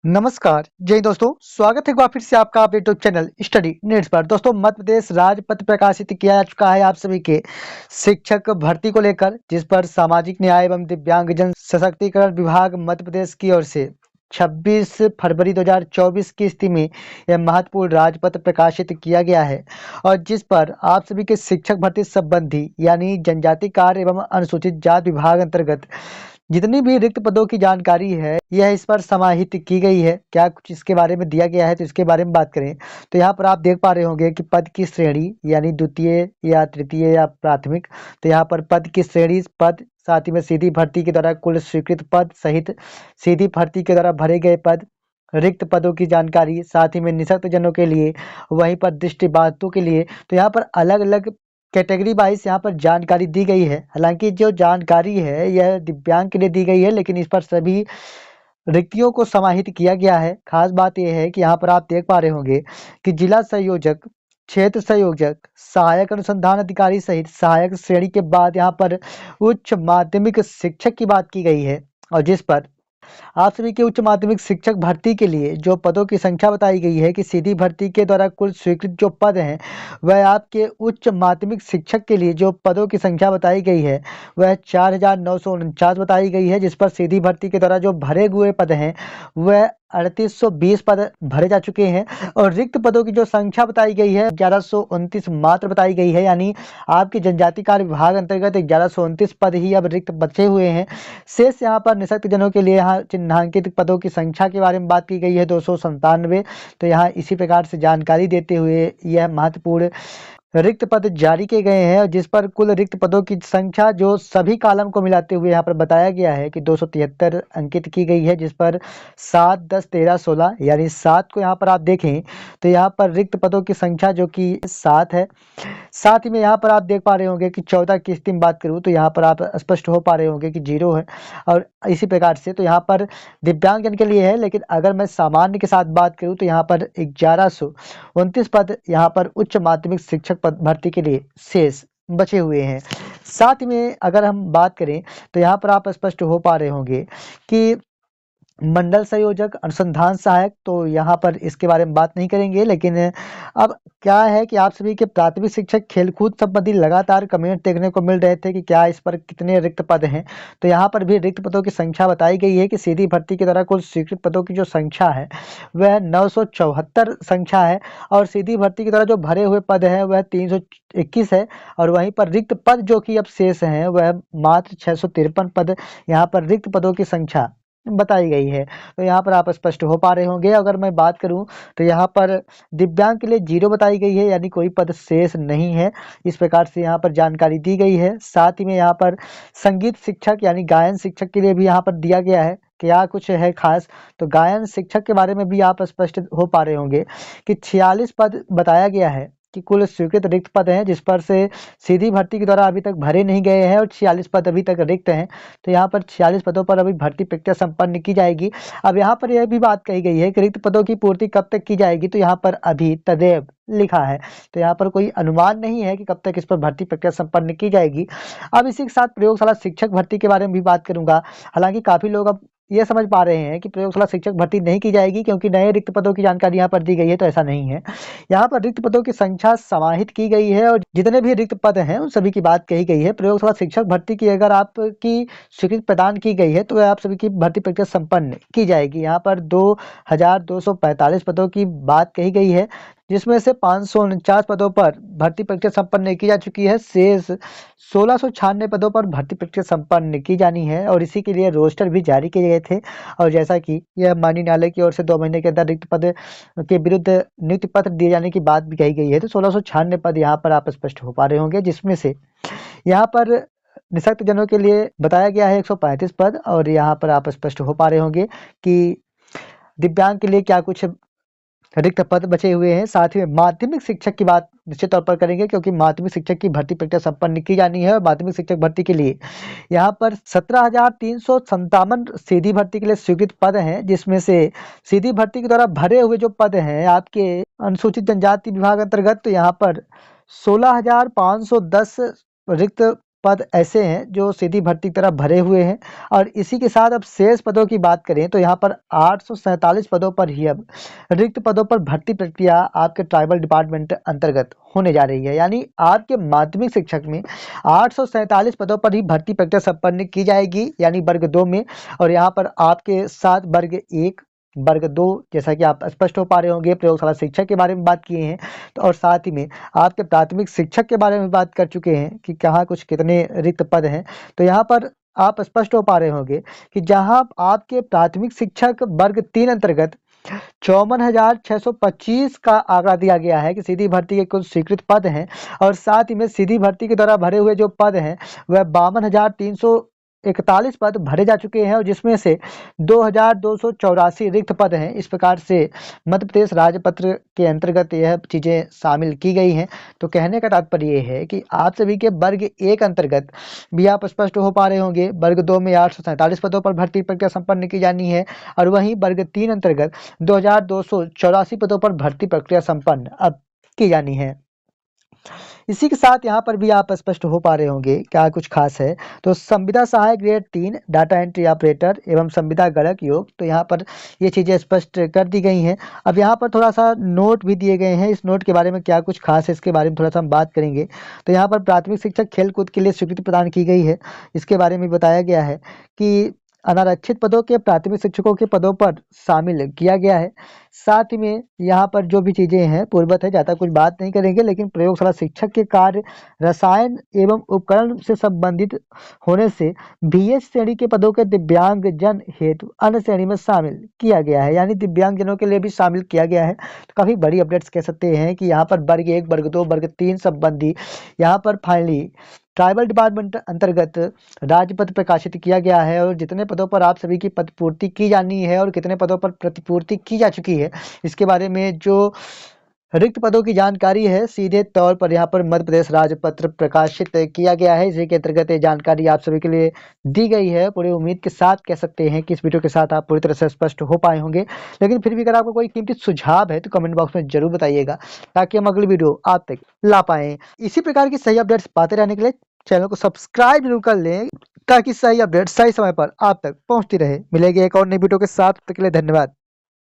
नमस्कार जय दोस्तों, स्वागत है एक बार फिर से आपका आप यूट्यूब चैनल स्टडी नीड्स पर। दोस्तों, मध्य प्रदेश राजपत्र प्रकाशित किया जा चुका है आप सभी के शिक्षक भर्ती को लेकर, जिस पर सामाजिक न्याय एवं दिव्यांगजन सशक्तिकरण विभाग मध्य प्रदेश की ओर से 26 फरवरी 2024 की स्थिति में यह महत्वपूर्ण राजपत्र प्रकाशित किया गया है और जिस पर आप सभी के शिक्षक भर्ती संबंधी यानी जनजाति कार्य एवं अनुसूचित जाति विभाग अंतर्गत जितनी भी रिक्त पदों की जानकारी है यह इस पर समाहित की गई है। क्या कुछ इसके बारे में दिया गया है तो इसके बारे में बात करें तो यहाँ पर आप देख पा रहे होंगे कि पद की श्रेणी यानी द्वितीय या तृतीय या प्राथमिक। तो यहाँ पर पद की श्रेणी, पद, साथ ही में सीधी भर्ती के द्वारा कुल स्वीकृत पद सहित सीधी भर्ती के द्वारा भरे गए पद, रिक्त पदों की जानकारी, साथ ही में निःशक्त जनों के लिए, वहीं पर दृष्टिबाधितों के लिए। तो यहाँ पर अलग अलग कैटेगरी वाइज यहाँ पर जानकारी दी गई है। हालांकि जो जानकारी है यह दिव्यांग के लिए दी गई है, लेकिन इस पर सभी रिक्तियों को समाहित किया गया है। खास बात यह है कि यहाँ पर आप देख पा रहे होंगे कि जिला संयोजक, क्षेत्र संयोजक, सहायक अनुसंधान अधिकारी सहित सहायक श्रेणी के बाद यहाँ पर उच्च माध्यमिक शिक्षक की बात की गई है और जिस पर आप सभी के उच्च माध्यमिक शिक्षक भर्ती के लिए जो पदों की संख्या बताई गई है कि सीधी भर्ती के द्वारा कुल स्वीकृत जो पद हैं वह आपके उच्च माध्यमिक शिक्षक के लिए जो पदों की संख्या बताई गई है वह 4,949 बताई गई है, जिस पर सीधी भर्ती के द्वारा जो भरे हुए पद हैं वह 3820 पद भरे जा चुके हैं और रिक्त पदों की जो संख्या बताई गई है 1129 मात्र बताई गई है। यानी आपके जनजाति कार्य विभाग अंतर्गत 1129 पद ही अब रिक्त बचे हुए हैं। शेष यहाँ पर निःशक्त जनों के लिए यहाँ चिन्हांकित पदों की संख्या के बारे में बात की गई है 297। तो यहाँ इसी प्रकार से जानकारी देते हुए यह महत्वपूर्ण रिक्त पद जारी किए गए हैं, जिस पर कुल रिक्त पदों की संख्या जो सभी कॉलम को मिलाते हुए यहाँ पर बताया गया है कि 273 अंकित की गई है, जिस पर 7, 10, 13, 16 यानी 7 को यहाँ पर आप देखें तो यहाँ पर रिक्त पदों की संख्या जो कि 7 है। साथ ही में यहाँ पर आप देख पा रहे होंगे कि 14 की स्थिति में बात करूँ तो यहाँ पर आप स्पष्ट हो पा रहे होंगे कि 0 है और इसी प्रकार से तो यहाँ पर दिव्यांगजन के लिए है। लेकिन अगर मैं सामान्य के साथ बात करूँ तो यहाँ पर 1129 पद यहाँ पर उच्च माध्यमिक शिक्षक पद भर्ती के लिए शेष बचे हुए हैं। साथ ही में अगर हम बात करें तो यहाँ पर आप स्पष्ट हो पा रहे होंगे कि मंडल संयोजक, अनुसंधान सहायक, तो यहाँ पर इसके बारे में बात नहीं करेंगे। लेकिन अब क्या है कि आप सभी के प्राथमिक शिक्षक खेलकूद संबंधी लगातार कमेंट देखने को मिल रहे थे कि क्या इस पर कितने रिक्त पद हैं। तो यहाँ पर भी रिक्त पदों की संख्या बताई गई है कि सीधी भर्ती के द्वारा कुल स्वीकृत पदों की जो संख्या है वह 974 संख्या है और सीधी भर्ती के द्वारा जो भरे हुए पद हैं वह 321 है और वहीं पर रिक्त पद जो कि अब शेष हैं वह मात्र 653 पद यहाँ पर रिक्त पदों की संख्या बताई गई है। तो यहाँ पर आप स्पष्ट हो पा रहे होंगे। अगर मैं बात करूं तो यहाँ पर दिव्यांग के लिए 0 बताई गई है, यानी कोई पद शेष नहीं है। इस प्रकार से यहाँ पर जानकारी दी गई है। साथ ही में यहाँ पर संगीत शिक्षक यानी गायन शिक्षक के लिए भी यहाँ पर दिया गया है। क्या कुछ है खास, तो गायन शिक्षक के बारे में भी आप स्पष्ट हो पा रहे होंगे कि 46 पद बताया गया है कि कुल स्वीकृत रिक्त पद हैं, जिस पर से सीधी भर्ती के द्वारा अभी तक भरे नहीं गए हैं और 46 पद अभी तक रिक्त हैं। तो यहाँ पर 46 पदों पर अभी भर्ती प्रक्रिया संपन्न की जाएगी। अब यहाँ पर यह भी बात कही गई है कि रिक्त पदों की पूर्ति कब तक की जाएगी, तो यहाँ पर अभी तदेव लिखा है। तो यहाँ पर कोई अनुमान नहीं है कि कब तक इस पर भर्ती प्रक्रिया संपन्न की जाएगी। अब इसी के साथ प्रयोगशाला शिक्षक भर्ती के बारे में भी बात करूंगा। हालांकि काफी लोग अब ये समझ पा रहे हैं कि प्रयोगशाला शिक्षक भर्ती नहीं की जाएगी क्योंकि नए रिक्त पदों की जानकारी यहाँ पर दी गई है, तो ऐसा नहीं है। यहाँ पर रिक्त पदों की संख्या समाहित की गई है और जितने भी रिक्त पद हैं उन सभी की बात कही गई है। प्रयोगशाला शिक्षक भर्ती की अगर आपकी स्वीकृति प्रदान की गई है तो आप सभी की भर्ती प्रक्रिया संपन्न की जाएगी। यहाँ पर 2245 पदों की बात कही गई है, जिसमें से 549 पदों पर भर्ती प्रक्रिया संपन्न की जा चुकी है। शेष 1696 पदों पर भर्ती प्रक्रिया संपन्न की जानी है और इसी के लिए रोस्टर भी जारी किए गए थे। और जैसा कि यह माननीय न्यायालय की ओर से 2 महीने के अंदर रिक्त पद के विरुद्ध नियुक्ति पत्र दिए जाने की बात भी कही गई है। तो 1696 पद यहाँ पर आप स्पष्ट हो पा रहे होंगे, जिसमें से यहाँ पर निःशक्त जनों के लिए बताया गया है 135 पद और यहाँ पर आप स्पष्ट हो पा रहे होंगे कि दिव्यांग के लिए क्या कुछ रिक्त पद बचे हुए हैं। साथ ही में माध्यमिक शिक्षक की बात निश्चित तौर पर करेंगे क्योंकि माध्यमिक शिक्षक की भर्ती प्रक्रिया संपन्न की जानी है और माध्यमिक शिक्षक भर्ती के लिए यहाँ पर 17,357 सीधी भर्ती के लिए स्वीकृत पद हैं, जिसमें से सीधी भर्ती के द्वारा भरे हुए जो पद हैं आपके अनुसूचित जनजाति विभाग अंतर्गत, तो यहाँ पर 16,510 रिक्त पद ऐसे हैं जो सीधी भर्ती की तरफ भरे हुए हैं। और इसी के साथ अब शेष पदों की बात करें तो यहाँ पर 847 पदों पर ही अब रिक्त पदों पर भर्ती प्रक्रिया आपके ट्राइबल डिपार्टमेंट अंतर्गत होने जा रही है। यानी आपके माध्यमिक शिक्षक में 847 पदों पर ही भर्ती प्रक्रिया संपन्न की जाएगी, यानी वर्ग 2 में। और यहाँ पर आपके साथ वर्ग 1, वर्ग 2, जैसा कि आप स्पष्ट हो पा रहे होंगे, प्रयोगशाला शिक्षक के बारे में बात किए हैं, तो और साथ ही में आपके प्राथमिक शिक्षक के बारे में बात कर चुके हैं कि कहाँ कुछ कितने रिक्त पद हैं। तो यहाँ पर आप स्पष्ट हो पा रहे होंगे कि जहाँ आपके प्राथमिक शिक्षक वर्ग 3 अंतर्गत 54,625 का आंकड़ा दिया गया है कि सीधी भर्ती के कुल स्वीकृत पद हैं। और साथ ही में सीधी भर्ती के द्वारा भरे हुए जो पद हैं वह 52,341 पद भरे जा चुके हैं, और जिसमें से 2,284 रिक्त पद हैं। इस प्रकार से मध्य प्रदेश राजपत्र के अंतर्गत यह चीज़ें शामिल की गई हैं। तो कहने का तात्पर्य ये है कि आप सभी के वर्ग 1 अंतर्गत भी आप स्पष्ट हो पा रहे होंगे, वर्ग 2 में 847 पदों पर भर्ती प्रक्रिया संपन्न की जानी है, और वहीं वर्ग 3 अंतर्गत 2,284 पदों पर भर्ती प्रक्रिया संपन्न अब की जानी है। इसी के साथ यहाँ पर भी आप स्पष्ट हो पा रहे होंगे क्या कुछ खास है। तो संविदा सहायक ग्रेड 3 डाटा एंट्री ऑपरेटर एवं संविदा गणक योग, तो यहाँ पर ये चीज़ें स्पष्ट कर दी गई हैं। अब यहाँ पर थोड़ा सा नोट भी दिए गए हैं, इस नोट के बारे में क्या कुछ खास है इसके बारे में थोड़ा सा हम बात करेंगे। तो यहाँ पर प्राथमिक शिक्षक खेलकूद के लिए स्वीकृति प्रदान की गई है, इसके बारे में बताया गया है कि अनारक्षित पदों के प्राथमिक शिक्षकों के पदों पर शामिल किया गया है। साथ ही में यहाँ पर जो भी चीज़ें हैं पूर्ववत है, ज़्यादा कुछ बात नहीं करेंगे, लेकिन प्रयोगशाला शिक्षक के कार्य रसायन एवं उपकरण से संबंधित होने से बीएस श्रेणी के पदों के दिव्यांगजन हेतु अन्य श्रेणी में शामिल किया गया है, यानी दिव्यांगजनों के लिए भी शामिल किया गया है। तो काफ़ी बड़ी अपडेट्स कह सकते हैं कि यहाँ पर वर्ग 1, वर्ग 2, वर्ग 3 संबंधी यहाँ पर फाइनली ट्राइबल डिपार्टमेंट अंतर्गत राजपत्र प्रकाशित किया गया है, और जितने पदों पर आप सभी की पदपूर्ति की जानी है और कितने पदों पर प्रतिपूर्ति की जा चुकी है, इसके बारे में जो रिक्त पदों की जानकारी है सीधे तौर पर यहाँ पर मध्य प्रदेश राजपत्र प्रकाशित किया गया है। इसी के अंतर्गत ये जानकारी आप सभी के लिए दी गई है। पूरी उम्मीद के साथ कह सकते हैं कि इस वीडियो के साथ आप पूरी तरह से स्पष्ट हो पाए होंगे, लेकिन फिर भी अगर आपको कोई कीमती सुझाव है तो कमेंट बॉक्स में जरूर बताइएगा, ताकि हम अगली वीडियो आप तक ला पाएँ। इसी प्रकार की सही अपडेट्स पाते रहने के लिए चैनल को सब्सक्राइब जरूर कर लें, ताकि सही अपडेट सही समय पर आप तक पहुंचती रहे। मिलेगी एक और नई वीडियो के साथ, तब तक के लिए धन्यवाद।